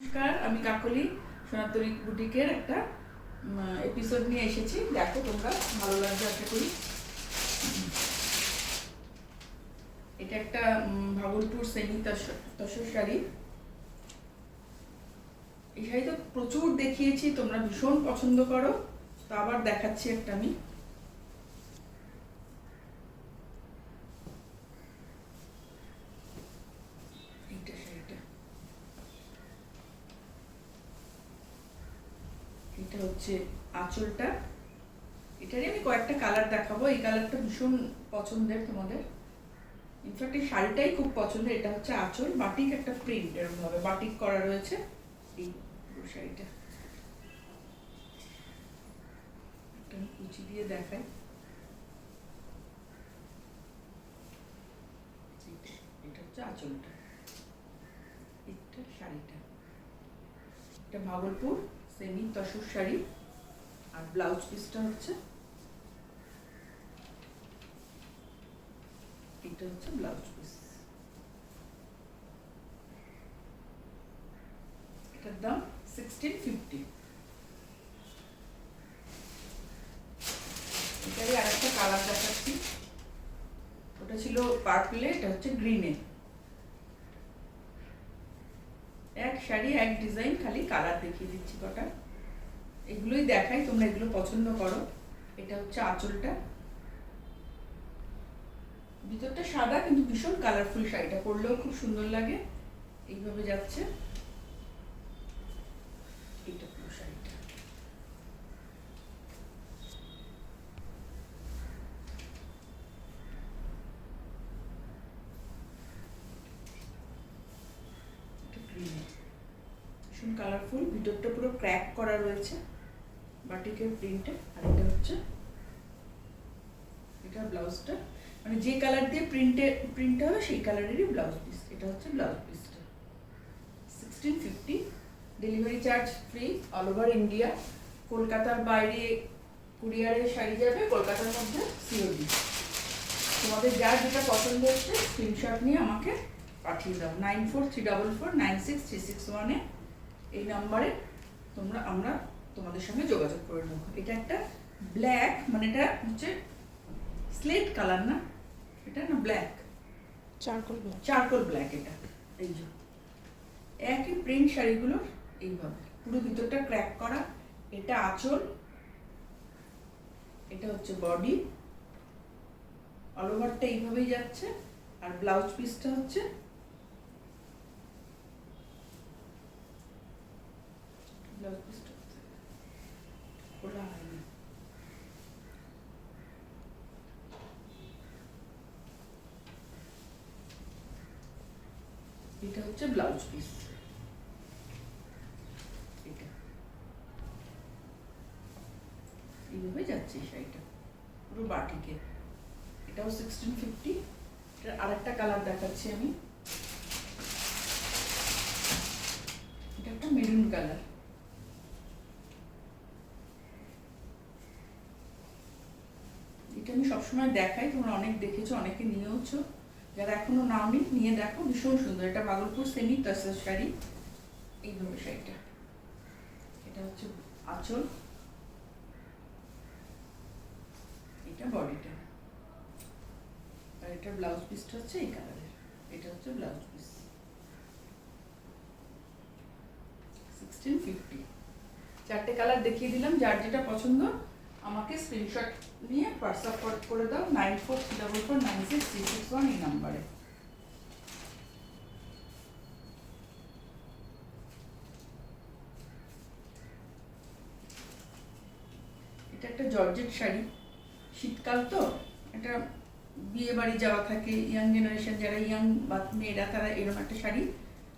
নমস্কার, আমি কাকলি সোনাতরি বুটিকের একটা এপিসোড নিয়ে এসেছি। দেখো তোমরা, ভালো লাগবে আশা করি। এটা একটা ভাগলপুর সেমি তসর শাড়ি। এই শাড়ি তো প্রচুর দেখিয়েছি, তোমরা ভীষণ পছন্দ করো, তো আবার দেখাচ্ছি একটা আমি। এইটা শাড়িটা, এটা হচ্ছে আঁচলটা। এটারই আমি কয়েকটা কালার দেখাবো। এই কালারটা ভীষণ পছন্দের তোমাদের, ইনফ্যাক্ট এই শাড়িটাই খুব পছন্দের। এটা হচ্ছে আঁচল, বাটিক একটা প্রিন্ট, এরকম ভাবে বাটিক করা রয়েছে এই শাড়িটা। একটা আমি কুচি দিয়ে দেখাই। এটা হচ্ছে আঁচলটা, এটা শাড়িটা। এটা ভাগলপুর সেমি তসর শাড়ি, আর ব্লাউজ পিসটা হচ্ছে, এটা হচ্ছে ব্লাউজ পিস। এটার দাম 1650। এটারই আর একটা কালার দেখাচ্ছি। ওটা ছিল পার্পলে, এটা হচ্ছে গ্রিনে। এক শাড়ি এক ডিজাইন, খালি কালার দেখিয়ে দিচ্ছি কটা। এগুলোই দেখাই, তোমরা এগুলো পছন্দ করো। এটা হচ্ছে আঁচলটা, ভিতরটা সাদা কিন্তু ভীষণ কালারফুল। শাড়িটা পরলেও খুব সুন্দর লাগে, এইভাবে যাচ্ছে। এটা পুরো শাড়িটা। ভীষণ কালারফুল, ভিতরটা পুরো ক্র্যাক করা রয়েছে বাটিকের প্রিন্টে। আর এটা হচ্ছে, এটা ব্লাউজটা, মানে যে কালার দিয়ে প্রিন্ট হবে সেই কালারেরই ব্লাউজ পিস। এটা হচ্ছে ব্লাউজ পিসটা। 1650, delivery charge free, all over India. কলকাতার বাইরে কুরিয়ারে শাড়ি যাবে, কলকাতার মধ্যে সিওডি। তোমাদের যার যেটা পছন্দ হচ্ছে স্ক্রিনশট নিয়ে আমাকে পাঠিয়ে দাও 9434496361-এ। এই নাম্বারে আমরা তোমাদের সঙ্গে যোগাযোগ করে নেব। এটা একটা ব্ল্যাক, মানে এটা হচ্ছে স্লেট কালার না, এটা না ব্ল্যাক, চারকোল ব্ল্যাক। এটা এই যে একই প্রিন্ট শাড়িগুলো এইভাবে পুরো ভিতরটা ক্র্যাক করা। এটা আঁচল, এটা হচ্ছে বডি, অল ওভারটা এইভাবেই যাচ্ছে। আর ব্লাউজ পিসটা হচ্ছে, ব্লাউজ পিসটা খোলা হয়নি। এটা হচ্ছে ব্লাউজ পিস। এটা এইভাবে যাচ্ছে শাড়িটা পুরো বাটিকে। এটাও 1650। এটার আরেকটা কালার দেখাচ্ছি আমি। এটা একটা মেরুন কালার। এটা আমি সবসময় দেখাই, তোমরা অনেক দেখেছো, অনেকে নিয়েওছো। যারা এখনো নাওনি নিয়ে দেখো, ভীষণ সুন্দর। এটা ভাগলপুর সেমি তসর শাড়ি, এইভাবে শাড়িটা। এটা হচ্ছে আঁচল, এটা বডিটা, আর এটা ব্লাউজ পিসটা হচ্ছে এই কালারের। এটা হচ্ছে ব্লাউজ পিস। 1650। চারটে কালার দেখিয়ে দিলাম, যার যেটা পছন্দ আমাকে স্ক্রিনশট নিয়ে হোয়াটসঅ্যাপ করে দাও 9434496361 এই নাম্বারে। এটা একটা জর্জেট শাড়ি, শীতকাল তো, এটা বিয়ে বাড়ি যাওয়া থাকে, ইয়াং জেনারেশন যারা, ইয়াং মেয়েরা, তারা এরকম একটা শাড়ি,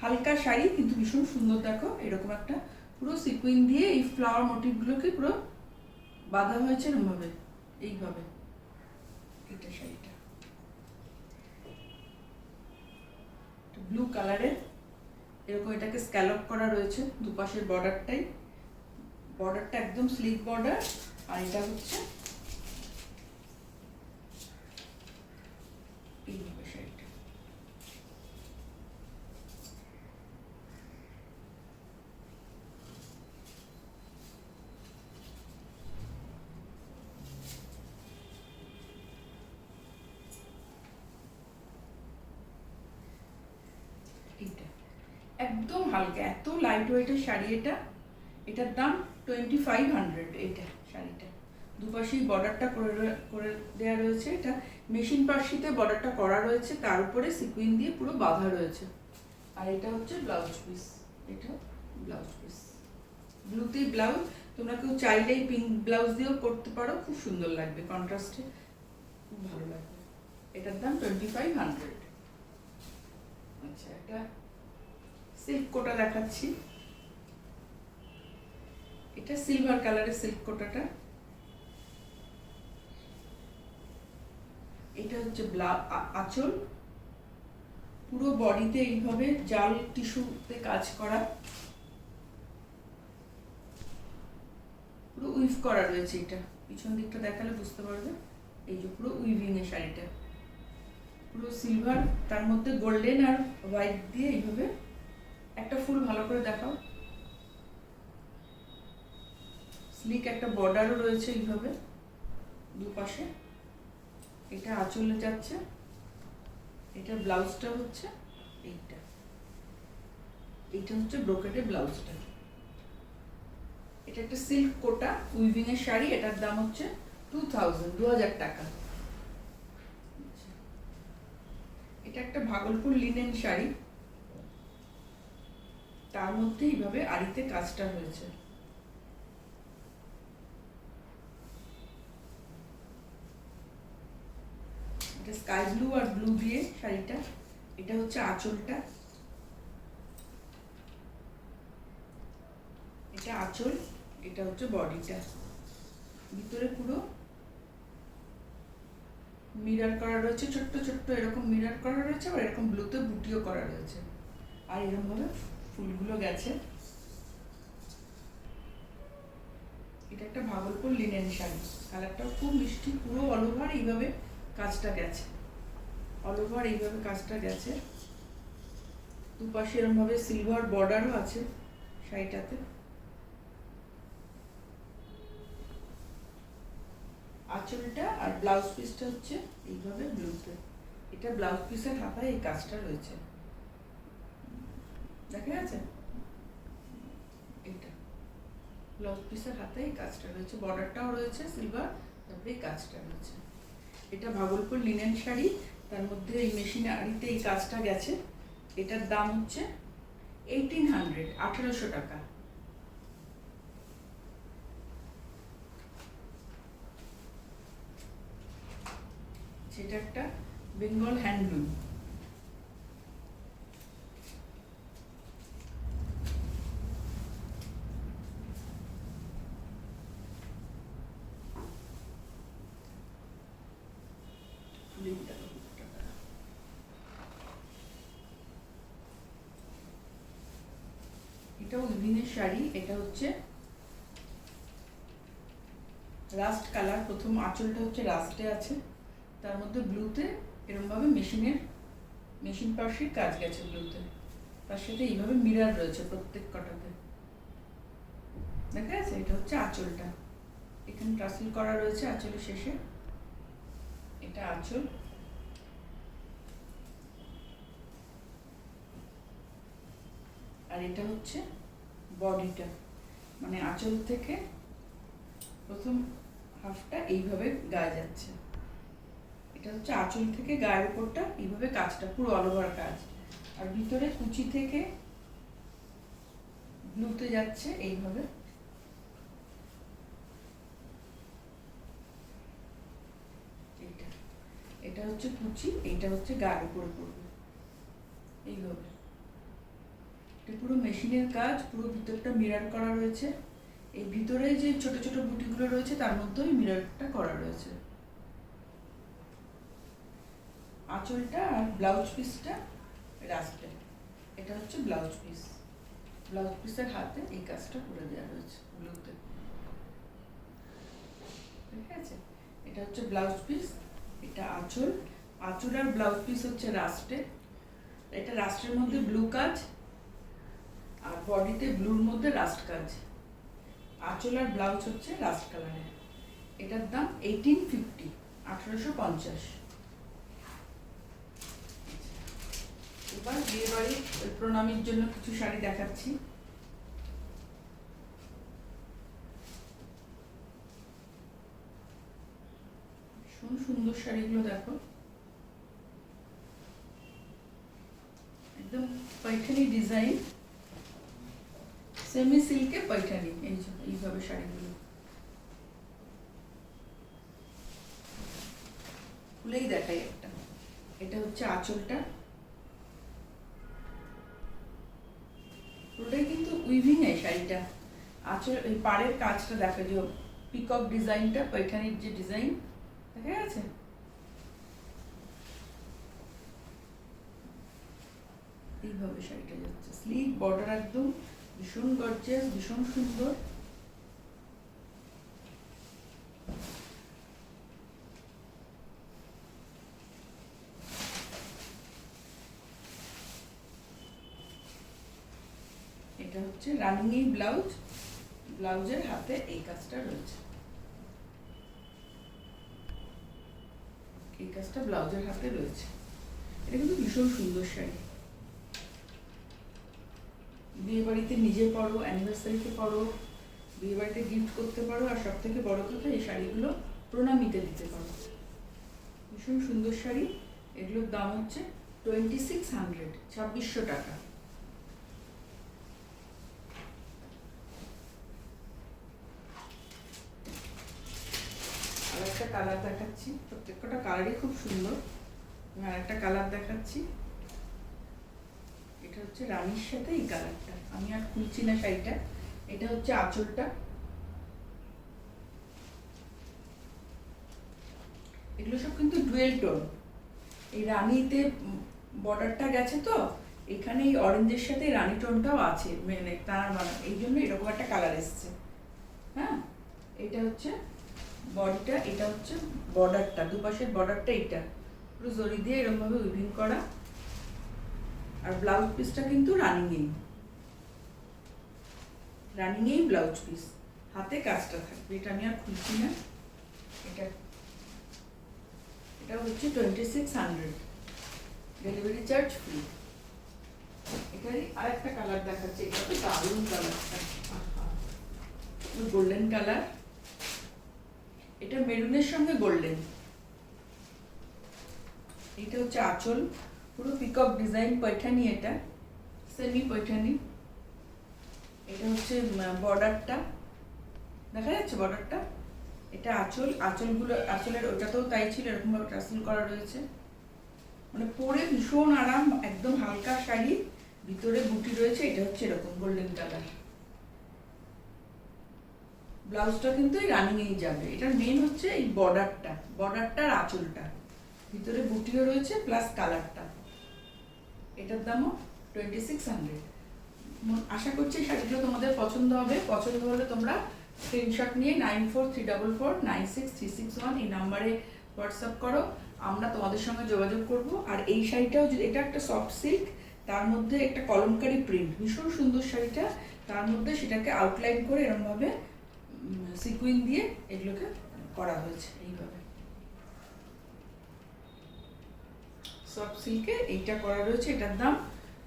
হালকা শাড়ি কিন্তু ভীষণ সুন্দর। দেখো এরকম একটা পুরো সিকুইন দিয়ে এই ফ্লাওয়ার মোটিভগুলোকে পুরো বাঁধা হয়েছে এরকমভাবে, এইভাবে। এটা শাড়িটা ব্লু কালারের, এরকম এটাকে স্ক্যালপ করা রয়েছে দুপাশের বর্ডারটাই। বর্ডারটা একদম স্লিক বর্ডার। আর এটা হচ্ছে এইভাবে শাড়িটা। একদম হালকা, এত লাইট ওয়েটের শাড়ি এটা। এটার দাম 2500। এটা শাড়িটা দুপাশেই বর্ডারটা করে দেওয়া রয়েছে। এটা মেশিন পার্সিতে বর্ডারটা করা রয়েছে, তার উপরে সিকুইন দিয়ে পুরো বাঁধা রয়েছে। আর এটা হচ্ছে ব্লাউজ পিস। এটা ব্লাউজ পিস, ব্লুতে ব্লাউজ। তোমরা কেউ চাইলেই পিঙ্ক ব্লাউজ দিয়েও করতে পারো, খুব সুন্দর লাগবে, কন্ট্রাস্টে খুব ভালো লাগবে। এটার দাম 2500। আচ্ছা, একটা সিল্ক কোটা দেখাচ্ছি। এটা সিলভার কালারের সিল্ক কোটাটা। এটা হচ্ছে আঁচল, পুরো বডিতে এইভাবে জাল টিস্যুতে কাজ করা, পুরো উইভ করা রয়েছে। এটা পিছন দিকটা দেখালে বুঝতে পারবে। এই যে পুরো উইভিং এর শাড়িটা, পুরো সিলভার, তার মধ্যে গোল্ডেন আর হোয়াইট দিয়ে এইভাবে একটা ফুল ভালো করে দেখাও। স্লিক একটা বর্ডারও রয়েছে এইভাবে দুপাশে। এটা আঁচলে যাচ্ছে। এটা ব্লাউজটা হচ্ছে এইটা, এইটা হচ্ছে ব্রোকেটের ব্লাউজটা। এটা একটা সিল্ক কোটা উইভিং এর শাড়ি। এটার দাম হচ্ছে 2000 টাকা। এটা একটা ভাগলপুর লিনেন শাড়ি, তার মধ্যে এইভাবে আড়িতে কাজটা হয়েছে। এটা স্কাই ব্লু আর ব্লু দিয়ে শাড়িটা। এটা হচ্ছে আঁচলটা, এটা আঁচল, এটা হচ্ছে বডিটা। ভিতরে পুরো মিরর করা রয়েছে, ছোট্ট ছোট্ট এরকম মিরর করা রয়েছে, আর এরকম ব্লুতে বুটিও করা রয়েছে। আর এরকম ভাবে ফুলগুলো গেছে। এটা একটা ভাগলপুর লিনেন শাড়ি, কালারটা খুব মিষ্টি, পুরো অল ওভার এইভাবে কাজটা গেছে। অল ওভার এইভাবে কাজটা গেছে। দুপাশে এরকম ভাবে সিলভার বর্ডারও আছে শাড়িটাতে। আঁচলটা আর ব্লাউজ পিসটা হচ্ছে এইভাবে ব্লুতে। এটা ব্লাউজ পিসের হাতায় এই কাজটা রয়েছে, দেখা যাচ্ছে। এটা ব্লাউজ পিসের হাতে এই কাজটা রয়েছে, বর্ডারটাও রয়েছে সিলভার, তারপরে এই কাজটা রয়েছে। এটা ভাগলপুর লিনেন শাড়ি, তার মধ্যে এই মেশিনে আড়িতে এই কাজটা গেছে। এটার দাম হচ্ছে 1800 টাকা। সেটা একটা বেঙ্গল হ্যান্ডলুম। এটা উইভিংয়ের শাড়ি। এটা হচ্ছে রাস্ট কালার। প্রথম আঁচলটা হচ্ছে রাস্টে আছে, তার মধ্যে ব্লুতে এরকম ভাবে মেশিন পার্সির কাজ গেছে ব্লুতে। তার সাথে এইভাবে মিরর রয়েছে প্রত্যেক কটাতে, দেখা যাচ্ছে। এটা হচ্ছে আঁচলটা, এখানে টাসেল করা রয়েছে আঁচলের শেষে। এটা আঁচল। আর এটা হচ্ছে বডিটা, মানে আঁচল থেকে প্রথম হাফটা এইভাবে গায়ে যাচ্ছে। এটা হচ্ছে আঁচল থেকে গায়ের উপরটা এইভাবে কাজটা পুরো অল ওভার কাজ। আর ভিতরে কুচি থেকে ব্লুতে যাচ্ছে এইভাবে। এটা হচ্ছে কুচি, এইটা হচ্ছে গায়ের উপরে পড়বে এইভাবে। এটা পুরো মেশিনের কাজ, পুরো ভিতরটা মিরর করা রয়েছে। এই ভিতরে যে ছোট ছোট বুটিগুলো রয়েছে তার মধ্যেই মিররটা করা রয়েছে। আঁচলটা আর ব্লাউজ পিসটা রাস্টে। এটা হচ্ছে ব্লাউজ পিস। ব্লাউজ পিসের হাতে এই কাজটা করে দেওয়া রয়েছে ব্লুতে, ঠিক আছে। এটা হচ্ছে ব্লাউজ পিস, এটা আঁচল। আঁচল আর ব্লাউজ পিস হচ্ছে রাস্টে। এটা রাস্টের মধ্যে ব্লু কাজ, আর বডিতে ব্লুর মধ্যে রাস্ট কাজ। আঁচল আর ব্লাউজ হচ্ছে রাস্ট কালারের। এটার দাম 1850, 1850। এবার বিয়ে বাড়ির প্রণামীর জন্য কিছু শাড়ি দেখাচ্ছি। ভীষণ সুন্দর শাড়িগুলো দেখো, একদম पैठनी ডিজাইন, সেমি সিল্কে पैठनी। এইভাবে শাড়িগুলো খুলেই দেখাই একটা। এটা হচ্ছে আঁচলটা, পুরোটাই কিন্তু উইভিং এই শাড়িটা। আঁচল এই পাড়ের কাজটা দেখা, যে পিকক ডিজাইনটা, पैठनीর যে ডিজাইন দেখা গেছে। এইভাবে শাড়িটা যাচ্ছে, স্লিভ বর্ডার, একদম ভীষণ গর্জিয়াস, ভীষণ সুন্দর। এটা হচ্ছে রানিং এই ব্লাউজ, ব্লাউজের হাতে এই কাজটা রয়েছে, এই কাজটা ব্লাউজের হাতে রয়েছে। এটা কিন্তু ভীষণ সুন্দর শাড়ি, বিয়ে বাড়িতে নিজে পরো, অ্যানিভার্সারিতে পরো, বিয়ে বাড়িতে গিফট করতে পারো, আর সব থেকে বড় কথা এই শাড়িগুলো প্রণামীতে দিতে পারো। ভীষণ সুন্দর শাড়ি। এগুলোর দাম হচ্ছে 2600, 2600 টাকা। আর একটা কালার দেখাচ্ছি, প্রত্যেকটা কালারই খুব সুন্দর। আমি আর একটা কালার দেখাচ্ছি, এটা হচ্ছে রানীর সাথে এই কালারটা। আমি আর খুলছি না শাড়িটা। এটা হচ্ছে আঁচলটা, এগুলো সব কিন্তু ডুয়েল টোন। এই রানীতে বর্ডারটা গেছে, তো এখানে এই অরেঞ্জের সাথে রানী টোনটাও আছে, মানে তার মানে এই জন্য এরকম একটা কালার এসছে। হ্যাঁ, এটা হচ্ছে বডিটা, এটা হচ্ছে বর্ডারটা, দুপাশের বর্ডারটা এইটা পুরো জরি দিয়ে এরকম ভাবে উইভিং করা। আর ব্লাউজ পিসটা কিন্তু রানিংয়েই ব্লাউজ পিস, হাতে কাজটা থাকবে। এটা আমি আর খুলছি না। এটা হচ্ছে 2600, ডেলিভারি চার্জ ফ্রি। এখানে আরেকটা কালার দেখাচ্ছে, এটা তো দারুণ কালারটা, গোল্ডেন কালার। এটা মেরুনের সঙ্গে গোল্ডেন। এটা হচ্ছে আঁচল, পুরো পিকক ডিজাইন, पैठनी, এটা সেমি पैठनी। এটা হচ্ছে বর্ডারটা, দেখা যাচ্ছে বর্ডারটা। এটা আঁচল, আঁচলগুলো আঁচলের ওটাতেও তাই ছিল, এরকম ভাবে টাসেল করা রয়েছে। মানে পরে ভীষণ আরাম, একদম হালকা শাড়ি, ভিতরে বুটি রয়েছে। এটা হচ্ছে এরকম গোল্ডেন কালার। ব্লাউজটা কিন্তু এই রানিংয়েই যাবে। এটার মেন হচ্ছে এই বর্ডারটা আর আঁচলটা, ভিতরে বুটিও রয়েছে প্লাস কালারটা। এটার দামও 2600। আশা করছি শাড়িগুলো তোমাদের পছন্দ হবে। পছন্দ হলে তোমরা স্ক্রিনশট নিয়ে 9434496361 এই নাম্বারে হোয়াটসঅ্যাপ করো, আমরা তোমাদের সঙ্গে যোগাযোগ করব। আর এই শাড়িটাও, এটা একটা সফট সিল্ক, তার মধ্যে একটা কলমকারি প্রিন্ট, ভীষণ সুন্দর শাড়িটা। তার মধ্যে সেটাকে আউটলাইন করে এরকমভাবে সিকুইন দিয়ে এগুলোকে করা হয়েছে। এইভাবে সফট সিল্কে এইটা করা রয়েছে। এটার দাম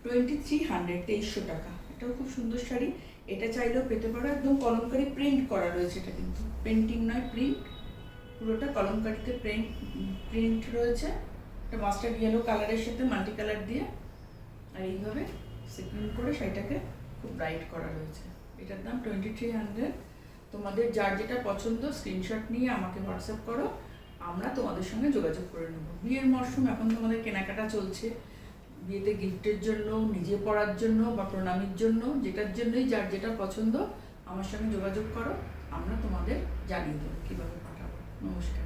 2300, 2300 টাকা। এটাও খুব সুন্দর শাড়ি, এটা চাইলেও পেতে পারো। একদম কলমকারি প্রিন্ট করা রয়েছে, এটা কিন্তু পেন্টিং নয়, প্রিন্ট। পুরোটা কলমকারিতে প্রিন্ট রয়েছে। এটা মাস্টার্ড ইয়েলো কালারের সাথে মাল্টি কালার দিয়ে, আর এইভাবে সিকুইন করে শাড়িটাকে খুব ব্রাইট করা রয়েছে। এটার দাম 2300। তোমাদের যার যেটা পছন্দ স্ক্রিনশট নিয়ে আমাকে হোয়াটসঅ্যাপ করো, আমরা তোমাদের সঙ্গে যোগাযোগ করে নেব। বিয়ের মরশুম, এখন তোমাদের কেনাকাটা চলছে, বিয়েতে গিফটের জন্য, নিজে পরার জন্য বা প্রণামীর জন্য, যেটার জন্যই যার যেটা পছন্দ আমার সঙ্গে যোগাযোগ করো, আমরা তোমাদের জানিয়ে দেবো কীভাবে পাঠাবো। নমস্কার।